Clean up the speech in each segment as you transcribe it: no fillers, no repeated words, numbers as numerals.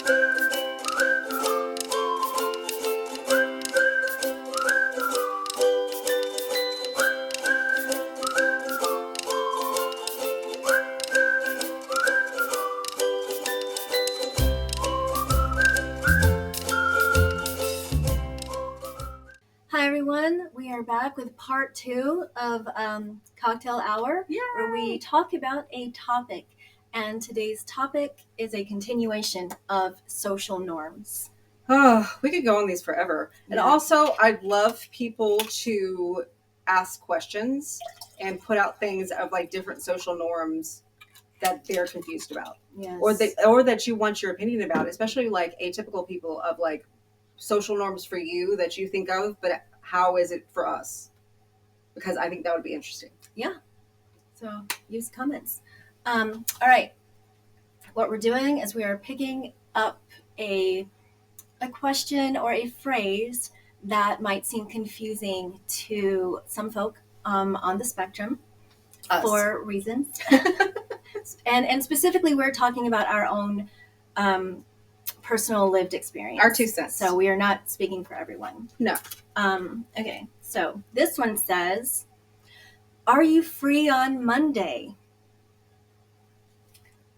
Hi everyone, we are back with part 2 of Cocktail Hour, where we talk about a topic, and today's topic is a continuation of social norms. Oh, we could go on these forever. Yeah. And also, I'd love people to ask questions and put out things of like different social norms that they're confused about, Yes. or that you want your opinion about, especially like atypical people of like social norms for you that you think of, but how is it for us? Because I think that would be interesting. Yeah. So use comments. All right. What we're doing is we are picking up a question or a phrase that might seem confusing to some folk on the spectrum. Us. For reasons. and specifically, we're talking about our own personal lived experience. Our 2 cents. So we are not speaking for everyone. No. Okay, so this one says, "Are you free on Monday?"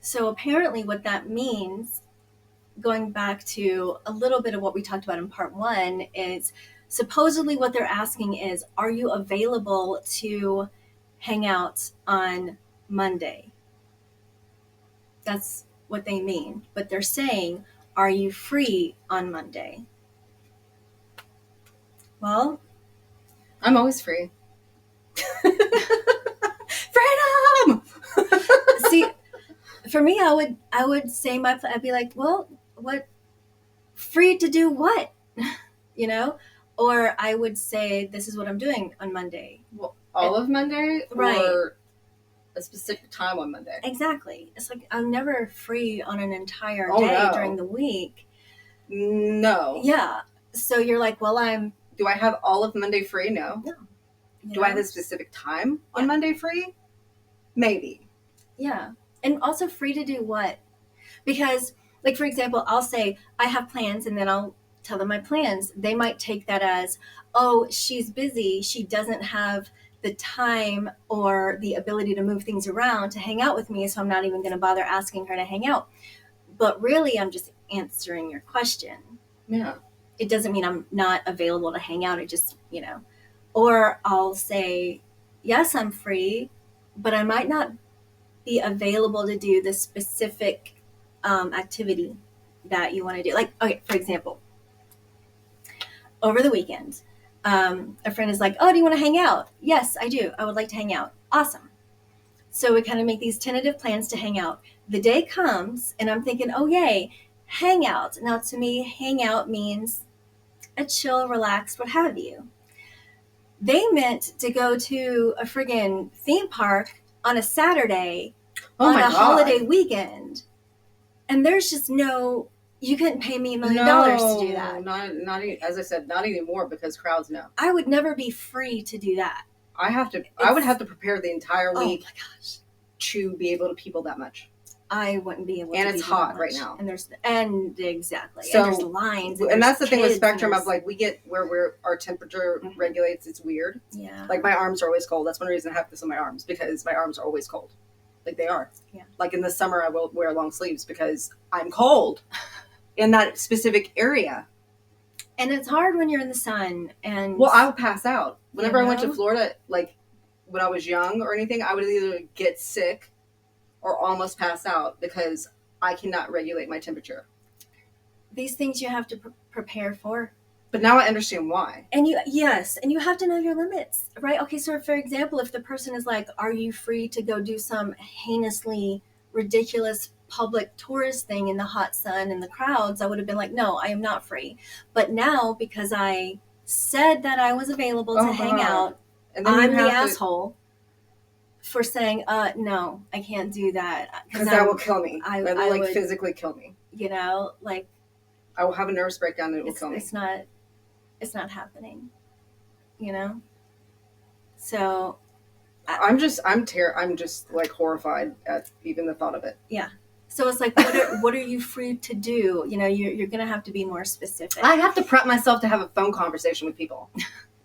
So apparently what that means, going back to a little bit of what we talked about in part 1, is supposedly what they're asking is, are you available to hang out on Monday? That's what they mean. But they're saying, are you free on Monday? Well, I'm always free. Freedom! See, for me, I would say I'd be like, well, what, free to do what? You know? Or I would say, this is what I'm doing on Monday. Well, all of Monday? Right. Or a specific time on Monday? Exactly. It's like, I'm never free on an entire day during the week. No. Yeah. So you're like, well, Do I have all of Monday free? No. No. Do I have a specific time on Monday free? Maybe. Yeah. And also free to do what? Because, like, for example, I'll say I have plans and then I'll tell them my plans. They might take that as, oh, she's busy. She doesn't have the time or the ability to move things around to hang out with me, so I'm not even going to bother asking her to hang out. But really, I'm just answering your question. Yeah. It doesn't mean I'm not available to hang out. It just, or I'll say, yes, I'm free, but I might not be available to do the specific activity that you want to do. Like, okay, for example, over the weekend, a friend is like, oh, do you want to hang out? Yes, I do. I would like to hang out. Awesome. So we kind of make these tentative plans to hang out. The day comes and I'm thinking, oh, yay, hang out. Now, to me, hang out means a chill, relaxed, what have you. They meant to go to a friggin' theme park on a Saturday on a holiday weekend. And there's just you couldn't pay me $1 million to do that. Not as I said, not anymore, because crowds know. I would never be free to do that. I would have to prepare the entire week oh my gosh, to be able to people that much. I wouldn't be able to. And it's hot right now. And exactly. So, and there's lines. And that's the thing with spectrum of like, we get where our temperature regulates. It's weird. Yeah. Like my arms are always cold. That's one reason I have this on my arms, because my arms are always cold. Like they are. Yeah. Like in the summer, I will wear long sleeves because I'm cold in that specific area. And it's hard when you're in the sun. And well, I would pass out. Whenever I went to Florida, like when I was young or anything, I would either get sick or almost pass out because I cannot regulate my temperature. These things you have to prepare for. But now I understand why. And you have to know your limits, right? Okay, so for example, if the person is like, are you free to go do some heinously ridiculous public tourist thing in the hot sun and the crowds, I would have been like, no, I am not free. But now, because I said that I was available to hang out, and then I'm the asshole for saying, no, I can't do that. Because that will kill me. That will like physically kill me. Like I will have a nervous breakdown and it will kill me. It's not happening, So I'm just like horrified at even the thought of it. Yeah. So it's like, what are you free to do? You know, you're going to have to be more specific. I have to prep myself to have a phone conversation with people.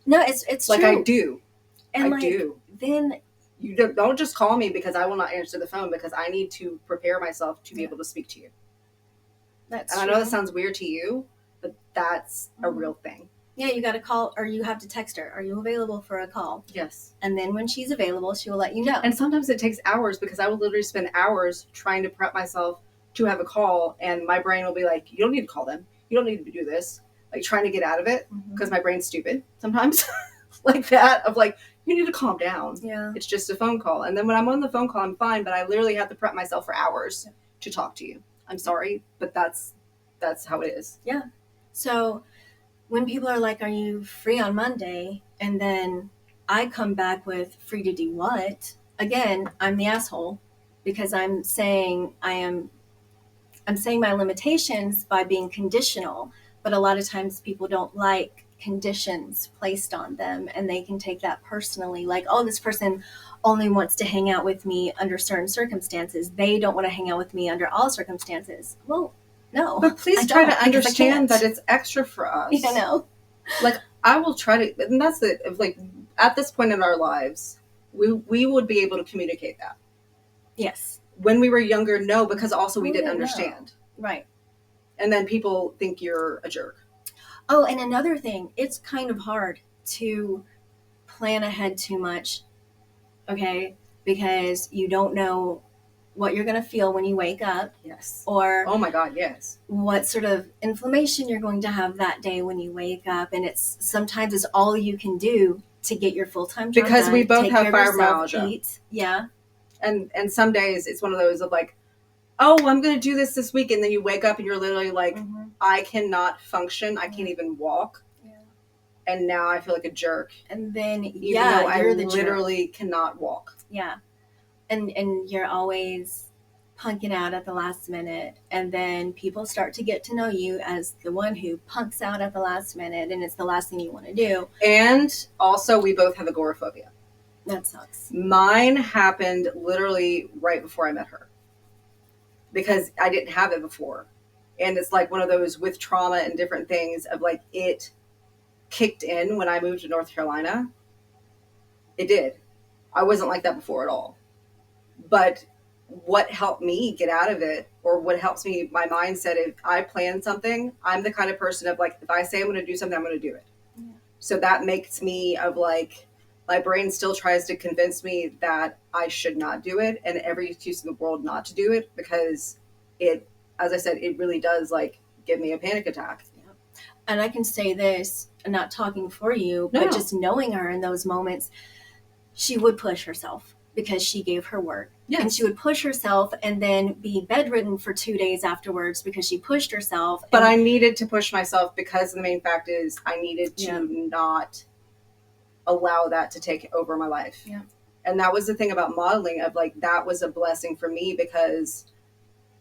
No, it's like true. I do. And I do. Then you don't just call me because I will not answer the phone, because I need to prepare myself to be able to speak to you. That's and true. I know that sounds weird to you, but that's a real thing. Yeah, you got to call, or you have to text her. Are you available for a call? Yes. And then when she's available, she will let you know. And sometimes it takes hours, because I will literally spend hours trying to prep myself to have a call, and my brain will be like, you don't need to call them. You don't need to do this. Like, trying to get out of it, because my brain's stupid sometimes. Like that, of like, you need to calm down. Yeah. It's just a phone call. And then when I'm on the phone call, I'm fine, but I literally have to prep myself for hours to talk to you. I'm sorry, but that's how it is. Yeah. So when people are like, are you free on Monday? And then I come back with free to do what? Again, I'm the asshole, because I'm saying I'm saying my limitations by being conditional, but a lot of times people don't like conditions placed on them, and they can take that personally, like, oh, this person only wants to hang out with me under certain circumstances. They don't want to hang out with me under all circumstances. Well, no. But please try to understand that it's extra for us. You know? Like, I will try to, and that's it. Like, at this point in our lives, we would be able to communicate that. Yes. When we were younger, no, because also we didn't understand. Right. And then people think you're a jerk. Oh, and another thing, it's kind of hard to plan ahead too much, okay? Because you don't know what you're going to feel when you wake up. Yes. Or, oh my God, yes. What sort of inflammation you're going to have that day when you wake up. And sometimes it's all you can do to get your full-time job because done, we both have fibromyalgia. Eat. Yeah. And some days it's one of those of like, oh, I'm going to do this week. And then you wake up and you're literally like, I cannot function. I can't even walk. Yeah. And now I feel like a jerk. And then, even though I literally cannot walk. Yeah. And you're always punking out at the last minute. And then people start to get to know you as the one who punks out at the last minute. And it's the last thing you want to do. And also, we both have agoraphobia. That sucks. Mine happened literally right before I met her, because I didn't have it before. And it's like one of those with trauma and different things of like, it kicked in when I moved to North Carolina. It did. I wasn't like that before at all. But what helped me get out of it, or what helps me, my mindset, if I plan something, I'm the kind of person of like, if I say I'm going to do something, I'm going to do it. Yeah. So that makes me of like, my brain still tries to convince me that I should not do it, and every excuse in the world not to do it, because it, as I said, it really does like give me a panic attack. Yeah. And I can say this, not talking for you, but just knowing her in those moments, she would push herself because she gave her word. Yes. And she would push herself and then be bedridden for 2 days afterwards because she pushed herself. But I needed to push myself, because the main fact is I needed to not allow that to take over my life. Yeah. And that was the thing about modeling, of like, that was a blessing for me, because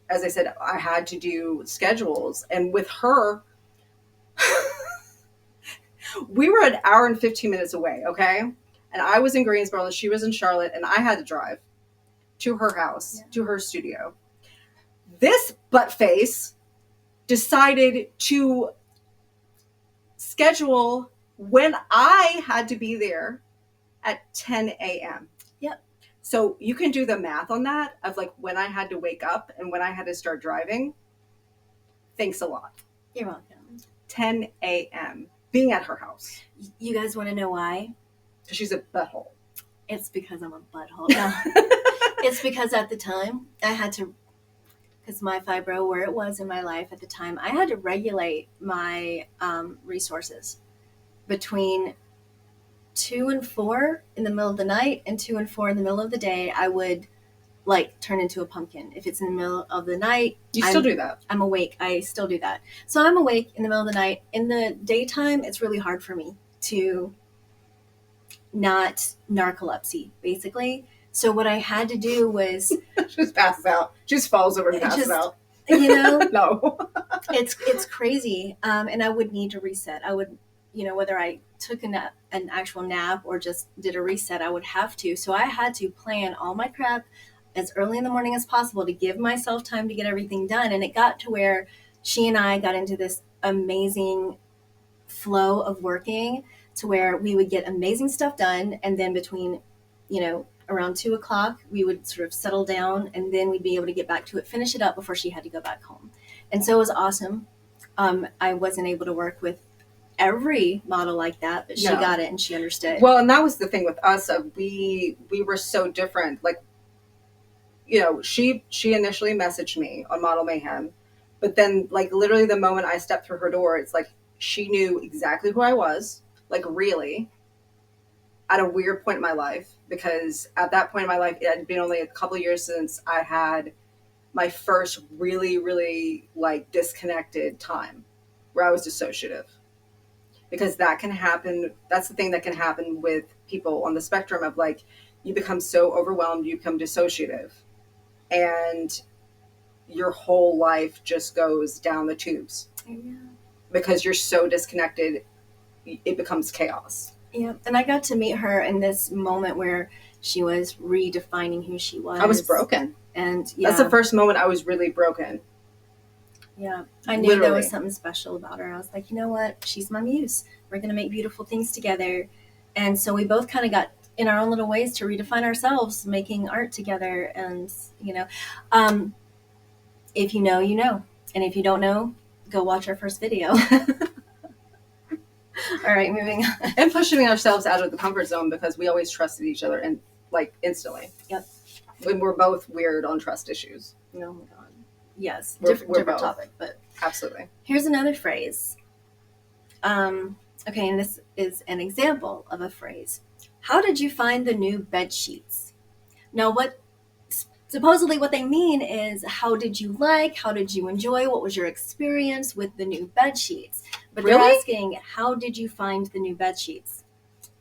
as I said, I had to do schedules, and with her, we were an hour and 15 minutes away. Okay. And I was in Greensboro and she was in Charlotte, and I had to drive to her house, to her studio. This butt face decided to schedule when I had to be there at 10 a.m. Yep. So you can do the math on that, of like when I had to wake up and when I had to start driving. Thanks a lot. You're welcome. 10 a.m. being at her house. You guys want to know why? Because she's a butthole. It's because I'm a butthole. No. It's because at the time I had to, because my fibro, where it was in my life at the time, I had to regulate my resources between 2 and 4 in the middle of the night and 2 and 4 in the middle of the day. I would like turn into a pumpkin. If it's in the middle of the night, you still do that. I'm awake. I still do that. So I'm awake in the middle of the night. In the daytime, it's really hard for me to not narcolepsy, basically. So what I had to do was she just passes out. She just falls over and passes out. You know, no, it's crazy. And I would need to reset. I would, whether I took an actual nap or just did a reset, I would have to. So I had to plan all my crap as early in the morning as possible to give myself time to get everything done. And it got to where she and I got into this amazing flow of working to where we would get amazing stuff done. And then between, around 2 o'clock, we would sort of settle down, and then we'd be able to get back to it, finish it up before she had to go back home. And so it was awesome. I wasn't able to work with every model like that, but she got it and she understood. Well, and that was the thing with us. We were so different. Like, she initially messaged me on Model Mayhem, but then like literally the moment I stepped through her door, it's like she knew exactly who I was, like really, at a weird point in my life, because at that point in my life, it had been only a couple of years since I had my first really, really like disconnected time where I was dissociative. Because that can happen. That's the thing that can happen with people on the spectrum of like, you become so overwhelmed, you become dissociative, and your whole life just goes down the tubes. Yeah. Because you're so disconnected, it becomes chaos. Yeah, and I got to meet her in this moment where she was redefining who she was. I was broken. And that's the first moment I was really broken. Yeah, I knew there was something special about her. I was like, you know what? She's my muse. We're going to make beautiful things together. And so we both kind of got in our own little ways to redefine ourselves, making art together. And, if you know, you know. And if you don't know, go watch our first video. All right, moving on. And pushing ourselves out of the comfort zone, because we always trusted each other and like instantly. Yep. When we're both weird on trust issues. Oh my God. Yes, we're different topic, but absolutely. Here's another phrase. Okay, and this is an example of a phrase. How did you find the new bed sheets? Now, supposedly what they mean is, how did you enjoy, what was your experience with the new bed sheets? But really? They're asking, how did you find the new bed sheets?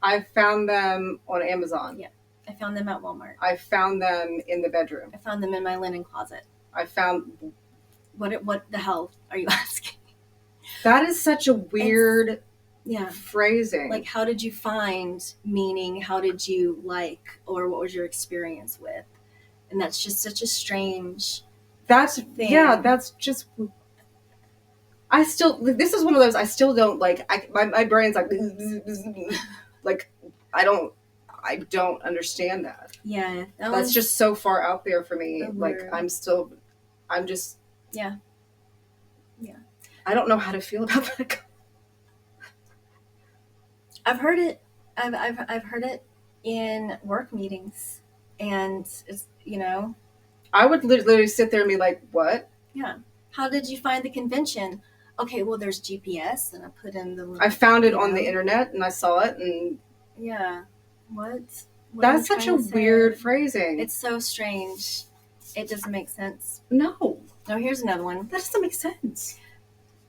I found them on Amazon. Yeah, I found them at Walmart. I found them in the bedroom. I found them in my linen closet. I found... What the hell are you asking? That is such a weird phrasing. Like, how did you find, meaning how did you like, or what was your experience with? And that's just such a strange thing. Yeah, that's just... this is one of those I still don't like. My brain's like... like, I don't understand that. Yeah. That's just so far out there for me. Like, I'm just... Yeah. I don't know how to feel about that. I've heard it. I've heard it in work meetings, and it's I would literally sit there and be like, "What? Yeah. How did you find the convention? Okay, well, there's GPS, and I put in the. I found it on the internet, and I saw it, and yeah. What that's such a weird phrasing. It's so strange. It doesn't make sense. No. Here's another one. That doesn't make sense.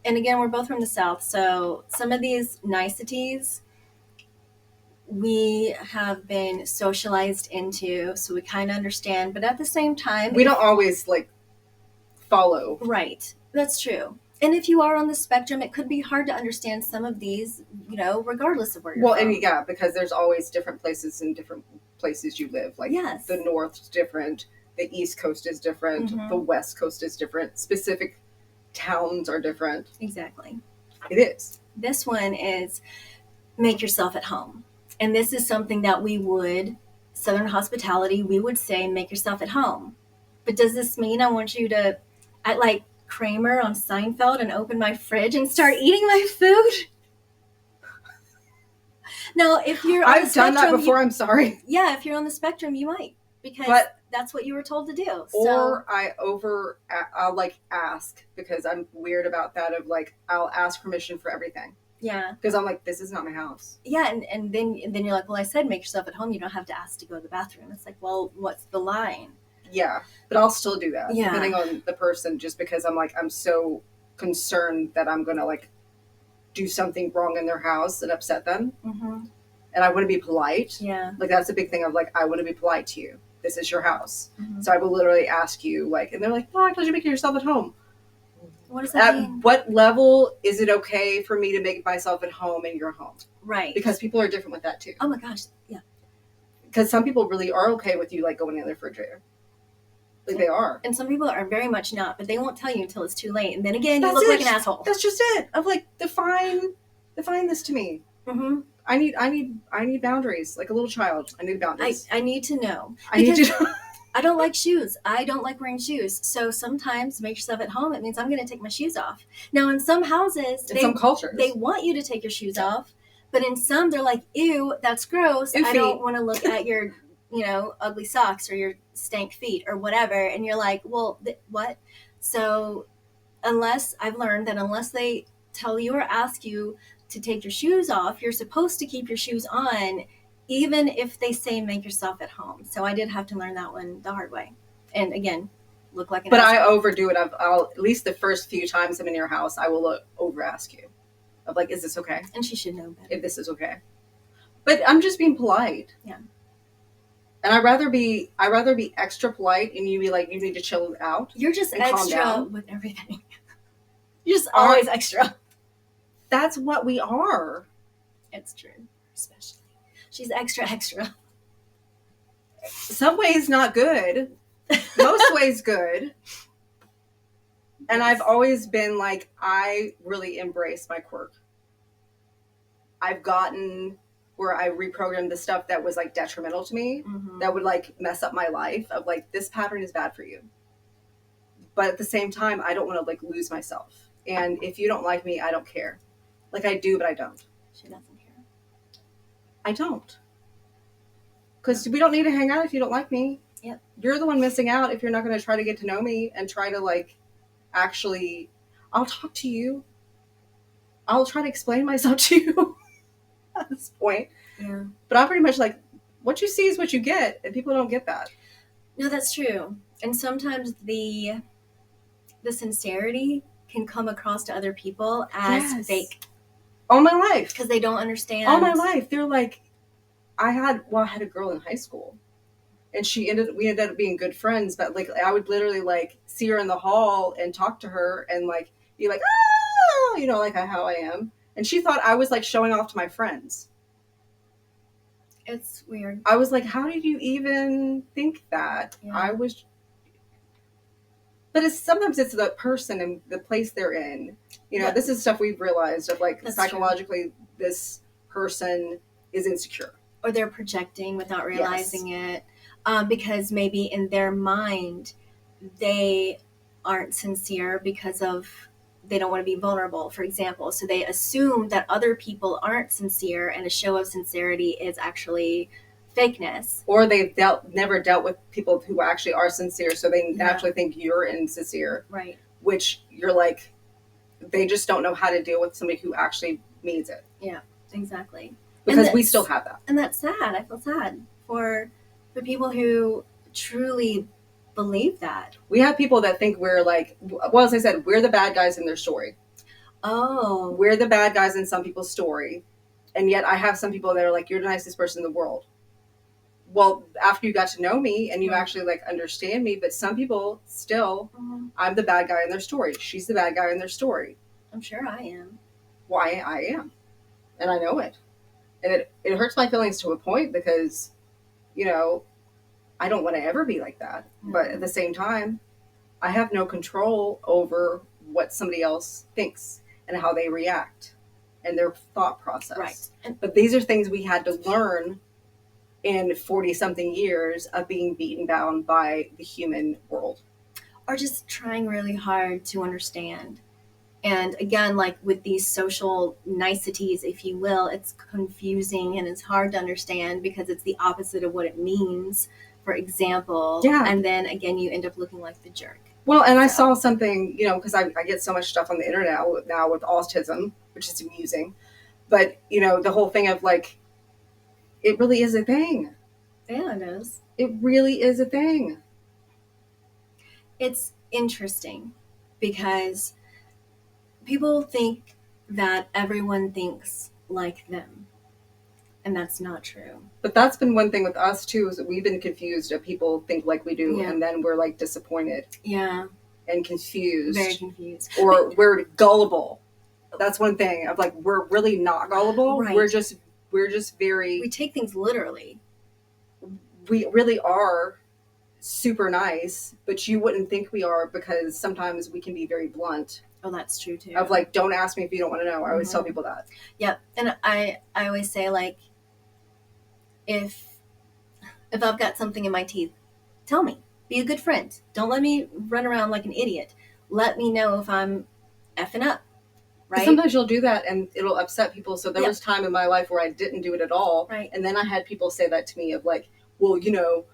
And again, we're both from the South, so some of these niceties we have been socialized into, so we kind of understand, but at the same time... We don't always, like, follow. Right. That's true. And if you are on the spectrum, it could be hard to understand some of these, regardless of where you're from. And because there's always different places in different places you live. Like, the North's different, the East Coast is different, the West Coast is different, specific towns are different. Exactly. It is. This one is make yourself at home. And this is something that Southern hospitality, we would say, make yourself at home. But does this mean I want you to act like Kramer on Seinfeld and open my fridge and start eating my food? Now, if you're on the spectrum... I've done that before, I'm sorry. Yeah, if you're on the spectrum, you might. Because that's what you were told to do. Or I'll like ask, because I'm weird about that of like, I'll ask permission for everything. Yeah. Because I'm like, this is not my house. Yeah, and then you're like, well, I said make yourself at home. You don't have to ask to go to the bathroom. It's like, well, what's the line? Yeah, but I'll still do that. Yeah. Depending on the person, just because I'm so concerned that I'm going to like do something wrong in their house and upset them. Mm-hmm. And I want to be polite. Yeah. Like, that's a big thing of like, I want to be polite to you. This is your house. Mm-hmm. So I will literally ask you, like, and they're like, no, I thought you make yourself at home. What does that mean? At what level is it okay for me to make myself at home in your home? Right. Because people are different with that too. Oh my gosh. Yeah. Because some people really are okay with you like going in the refrigerator. Like they are. And some people are very much not, but they won't tell you until it's too late. And then again, you look like an asshole. That's just it. Of like, define this to me. Mm-hmm. I need boundaries. Like a little child, I need boundaries. I need to know. I need to. I don't like shoes. I don't like wearing shoes. So sometimes make yourself at home. It means I'm going to take my shoes off. Now, in some houses, some cultures, they want you to take your shoes off. But in some, they're like, ew, that's gross. I don't want to look at your, ugly socks or your stank feet or whatever. And you're like, well, what? So I've learned that unless they tell you or ask you to take your shoes off, you're supposed to keep your shoes on, even if they say make yourself at home. So I did have to learn that one the hard way. And again, look like an But asshole. I overdo it. I'll at least the first few times I'm in your house, I will over ask you. Of like, is this okay? And she should know better. If this is okay. But I'm just being polite. Yeah. And I'd rather be extra polite and you be like, you need to chill out. You're just extra with everything. You're just always extra. That's what we are. It's true. Especially. She's extra. Some ways not good. Most ways good. And I've always been like, I really embrace my quirk. I've gotten where I reprogrammed the stuff that was like detrimental to me, that would like mess up my life, of like, this pattern is bad for you. But at the same time, I don't want to like lose myself. And if you don't like me, I don't care. Like I do, but I don't. She doesn't care. I don't. Because we don't need to hang out if you don't like me. Yep. You're the one missing out if you're not going to try to get to know me and try to like, actually, I'll talk to you. I'll try to explain myself to you at this point. Yeah. But I'm pretty much like, what you see is what you get, and people don't get that. No, that's true. And sometimes the sincerity can come across to other people as fake. All my life. Because they don't understand. All my life. They're like, I had a girl in high school. And we ended up being good friends, but like I would literally like see her in the hall and talk to her and like be like, ah, like how I am. And she thought I was like showing off to my friends. It's weird. I was like, how did you even think that? Yeah. But sometimes it's the person and the place they're in. This is stuff we've realized of like, that's psychologically true. This person is insecure. Or they're projecting without realizing it. Because maybe in their mind, they aren't sincere because they don't want to be vulnerable, for example. So they assume that other people aren't sincere, and a show of sincerity is actually fakeness. Or they've never dealt with people who actually are sincere, so they naturally think you're insincere. Right. Which you're like, they just don't know how to deal with somebody who actually means it. Yeah, exactly. Because we still have that. And that's sad. I feel sad for people who truly believe that. We have people that think we're like, well, as I said, we're the bad guys in their story. Oh. We're the bad guys in some people's story. And yet I have some people that are like, you're the nicest person in the world. Well, after you got to know me and you actually like understand me, but some people still, I'm the bad guy in their story. She's the bad guy in their story. I'm sure I am. Well, I am. And I know it. And it hurts my feelings to a point because, I don't want to ever be like that. Mm-hmm. But at the same time, I have no control over what somebody else thinks and how they react and their thought process. Right. But these are things we had to learn in 40-something years of being beaten down by the human world. Or just trying really hard to understand. And again, like with these social niceties, if you will, it's confusing and it's hard to understand because it's the opposite of what it means, for example. Yeah. And then again, you end up looking like the jerk. Well, and I saw something, because I get so much stuff on the internet now with autism, which is amusing. But, the whole thing of like, it really is a thing. Yeah, it is. It really is a thing. It's interesting because people think that everyone thinks like them. And that's not true. But that's been one thing with us too, is that we've been confused that people think like we do, and then we're like disappointed. Yeah. And confused. Very confused. Or we're gullible. That's one thing of like, we're really not gullible. Right. We're just very... We take things literally. We really are super nice, but you wouldn't think we are, because sometimes we can be very blunt. Oh, that's true too. Of like, don't ask me if you don't want to know. I always tell people that. Yeah, and I always say, like, if I've got something in my teeth, tell me. Be a good friend. Don't let me run around like an idiot. Let me know if I'm effing up. Right? Sometimes you'll do that and it'll upset people. So there was time in my life where I didn't do it at all. Right. And then I had people say that to me of like, well, you know,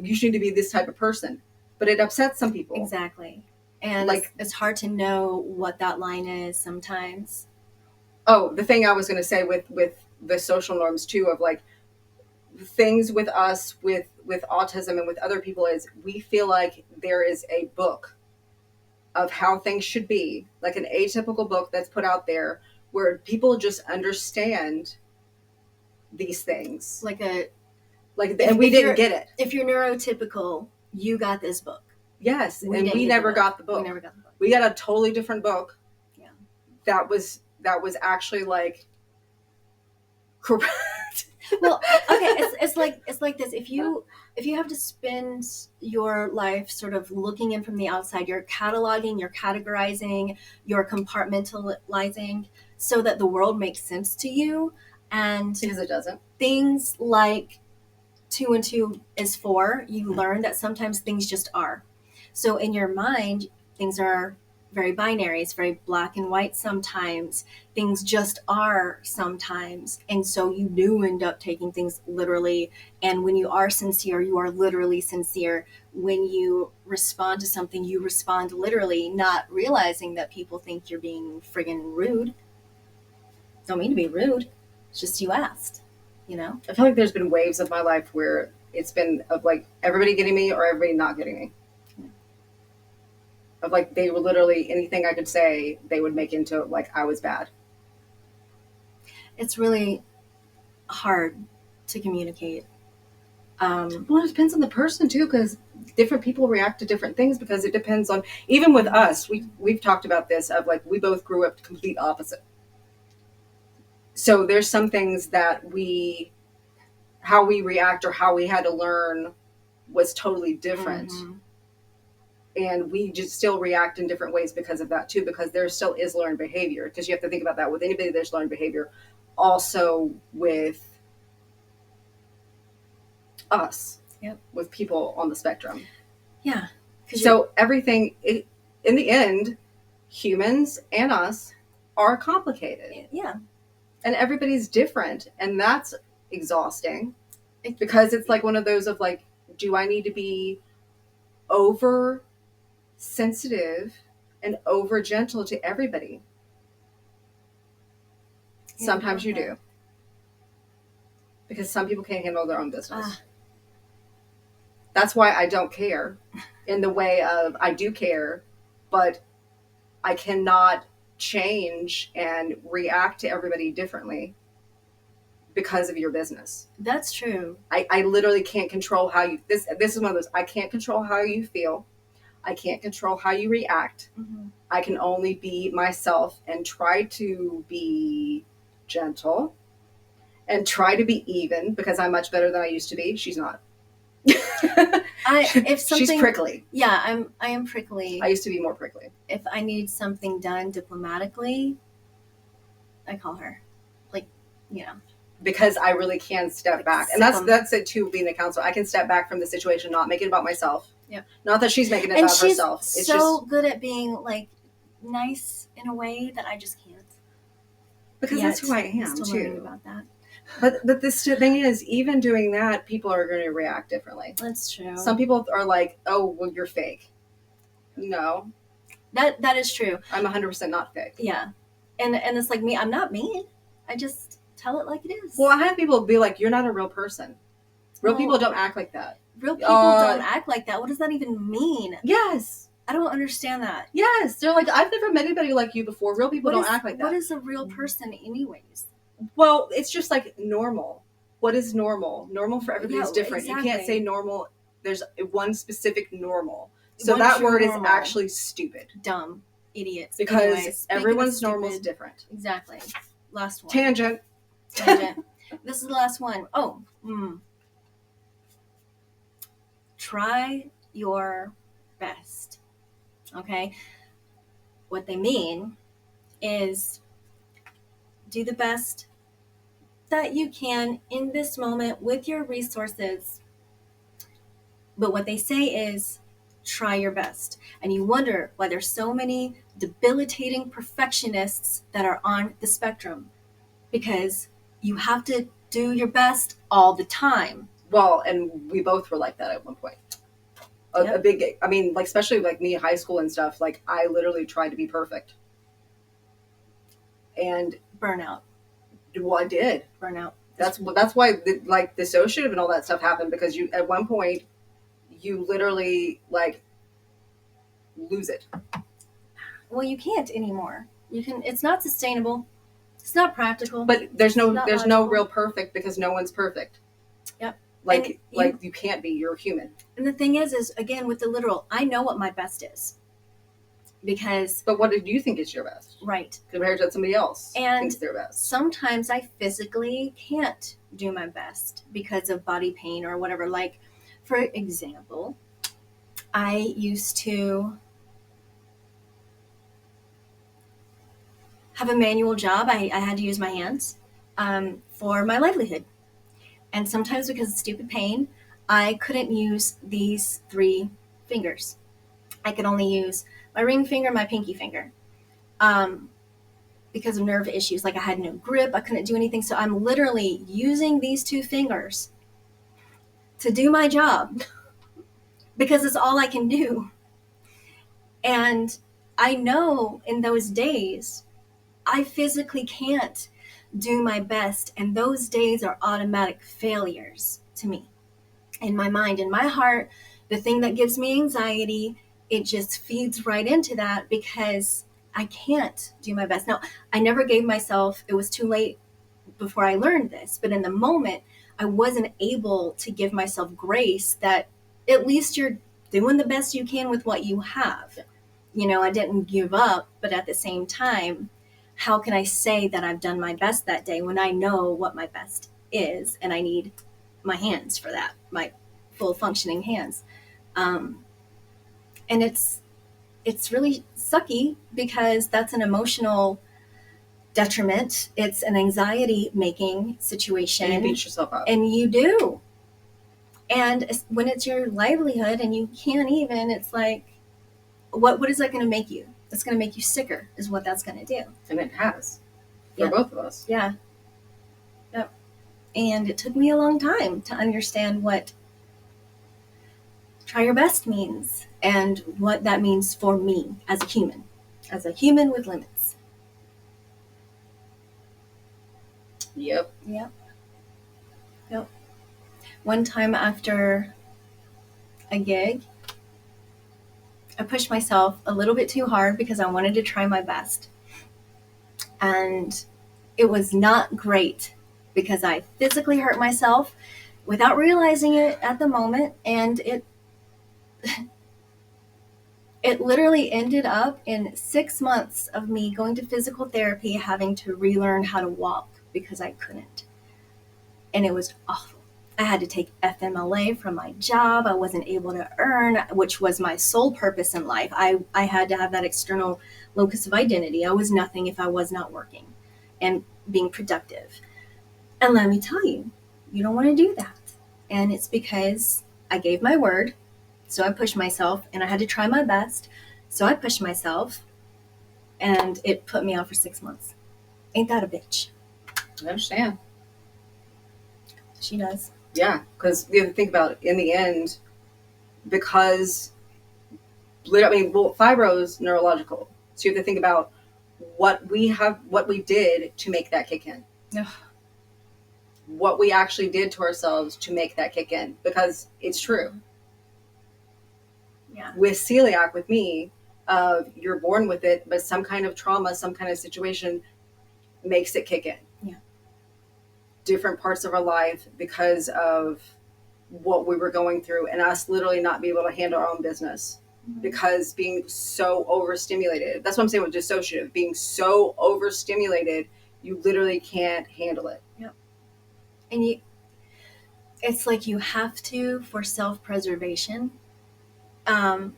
you need to be this type of person. But it upsets some people. Exactly. And like, it's hard to know what that line is sometimes. Oh, the thing I was going to say with the social norms too, of like, things with us with autism and with other people, is we feel like there is a book of how things should be, like an atypical book that's put out there where people just understand these things. And we didn't get it. If you're neurotypical, you got this book. Yes, and we never got the book. We got a totally different book. Yeah. That was actually like correct. Well, okay, it's like this. If you have to spend your life sort of looking in from the outside, you're cataloging, you're categorizing, you're compartmentalizing so that the world makes sense to you. And because it doesn't. Things like 2 and 2 is 4, you learn that sometimes things just are. So in your mind, things are very binary. It's very black and white sometimes. Things just are sometimes. And so you do end up taking things literally. And when you are sincere, you are literally sincere. When you respond to something, you respond literally, not realizing that people think you're being friggin' rude. Don't mean to be rude. It's just you asked, you know? I feel like there's been waves of my life where it's been of like everybody getting me or everybody not getting me. Of like, they were literally, anything I could say, they would make into like I was bad. It's really hard to communicate. Well, it depends on the person too, because different people react to different things, because it depends on, even with us, we've talked about this of like, we both grew up complete opposite. So there's some things that how we react or how we had to learn was totally different. Mm-hmm. And we just still react in different ways because of that too, because there still is learned behavior. Because you have to think about that with anybody, there's learned behavior. Also with us, with people on the spectrum. Yeah. So everything, in the end, humans and us are complicated. Yeah. And everybody's different. And that's exhausting. Because it's like one of those of like, do I need to be over sensitive and over gentle to everybody? Yeah, sometimes you do, because some people can't handle their own business. That's why I don't care, in the way of I do care, but I cannot change and react to everybody differently because of your business. That's true. I literally can't control how you, this is one of those, I can't control how you feel. I can't control how you react. Mm-hmm. I can only be myself and try to be gentle and try to be even, because I'm much better than I used to be. She's not. She's prickly. Yeah, I am prickly. I used to be more prickly. If I need something done diplomatically, I call her. Like, you know. Because I really can step back. And that's it too, being a counselor. I can step back from the situation, not make it about myself. Yeah. Not that she's making it about herself. It's so good at being like nice in a way that I just can't. Because that's who I am I'm still too. learning about that. But this thing is, even doing that, people are going to react differently. That's true. Some people are like, "Oh, well, you're fake." No. That is true. I'm 100% not fake. Yeah. And it's like me, I'm not mean. I just tell it like it is. Well, I have people be like, "You're not a real person." Real people don't act like that. Real people don't act like that. What does that even mean? Yes. I don't understand that. Yes. They're like, I've never met anybody like you before. Real people don't act like that. What is a real person anyways? Well, it's just like normal. What is normal? Normal for everybody is different. Exactly. You can't say normal. There's one specific normal. So that word is actually stupid. Dumb. Idiots. Because everyone's normal is different. Exactly. Last one. Tangent. This is the last one. Oh. try your best. Okay? What they mean is do the best that you can in this moment with your resources. But what they say is try your best. And you wonder why there's so many debilitating perfectionists that are on the spectrum, because you have to do your best all the time. Well, and we both were like that at one point. A big, I mean, like, especially like me, high school and stuff, like I literally tried to be perfect. And Burnout. well, I did. Burnout. That's why like dissociative and all that stuff happened, because you at one point you literally like lose it. Well, you can't anymore. You can. It's not sustainable. It's not practical. But there's no logical. real perfect, because no one's perfect. Yep. Like you can't be. You're human. And the thing is again with the literal, I know what my best is. Because. But what did you think is your best? Right. Compared to somebody else and thinks their best. Sometimes I physically can't do my best because of body pain or whatever. Like, for example, I used to have a manual job. I had to use my hands for my livelihood. And sometimes because of stupid pain, I couldn't use these 3 fingers. I could only use my ring finger, my pinky finger. Because of nerve issues, like I had no grip, I couldn't do anything. So I'm literally using these 2 fingers to do my job because it's all I can do. And I know in those days, I physically can't do my best. And those days are automatic failures to me. In my mind, in my heart, the thing that gives me anxiety, it just feeds right into that because I can't do my best. Now, I never gave myself, it was too late before I learned this, but in the moment, I wasn't able to give myself grace that at least you're doing the best you can with what you have. You know, I didn't give up, but at the same time, how can I say that I've done my best that day when I know what my best is and I need my hands for that, my full functioning hands. And it's really sucky because that's an emotional detriment. It's an anxiety making situation. And you beat yourself up. And you do. And when it's your livelihood and you can't even, it's like, what is that going to make you? It's going to make you sicker is what that's going to do. And it has. For both of us. Yeah. Yep. And it took me a long time to understand what try your best means and what that means for me as a human with limits. Yep. One time after a gig, I pushed myself a little bit too hard because I wanted to try my best. And it was not great because I physically hurt myself without realizing it at the moment, and it literally ended up in 6 months of me going to physical therapy, having to relearn how to walk because I couldn't. And it was awful. I had to take FMLA from my job. I wasn't able to earn, which was my sole purpose in life. I had to have that external locus of identity. I was nothing if I was not working and being productive. And let me tell you, you don't want to do that. And it's because I gave my word. So I pushed myself and I had to try my best. So I pushed myself and it put me out for 6 months. Ain't that a bitch? I understand. She does. Yeah, because you have to think about it in the end, because fibro is neurological. So you have to think about what we did to make that kick in. Ugh. What we actually did to ourselves to make that kick in, because it's true. Yeah. With celiac, with me, you're born with it, but some kind of trauma, some kind of situation makes it kick in. Yeah. Different parts of our life because of what we were going through, and us literally not be able to handle our own business because being so overstimulated. That's what I'm saying with dissociative. Being so overstimulated, you literally can't handle it. Yep. And it's like you have to for self-preservation. But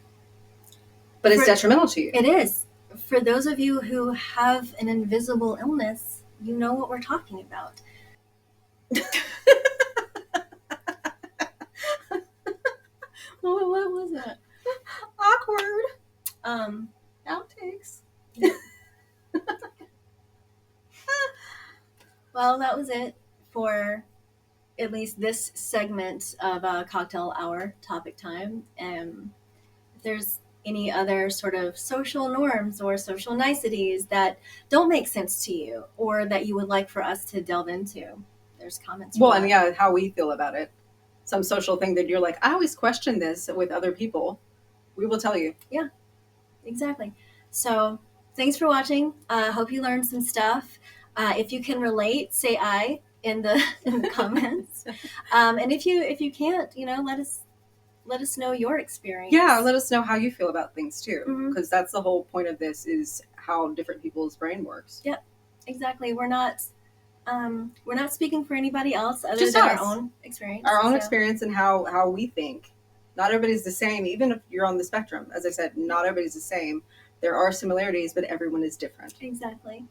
it's detrimental to you. It is. For those of you who have an invisible illness, you know what we're talking about. What was that? Awkward. Outtakes. Well, that was it for at least this segment of Cocktail Hour Topic Time. If there's any other sort of social norms or social niceties that don't make sense to you or that you would like for us to delve into, there's comments. Well, and yeah, how we feel about it. Some social thing that you're like, I always question this with other people. We will tell you. Yeah, exactly. So thanks for watching. Hope you learned some stuff. If you can relate, say I in the comments. And if you can't, let us know your experience. Yeah, let us know how you feel about things too, because that's the whole point of this, is how different people's brain works. Yep, exactly. We're not speaking for anybody else other than our own experience. Our own experience and how we think. Not everybody's the same, even if you're on the spectrum. As I said, not everybody's the same. There are similarities, but everyone is different. Exactly.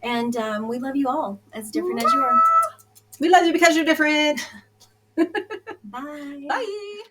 And we love you all as different as you are. We love you because you're different. Bye. Bye.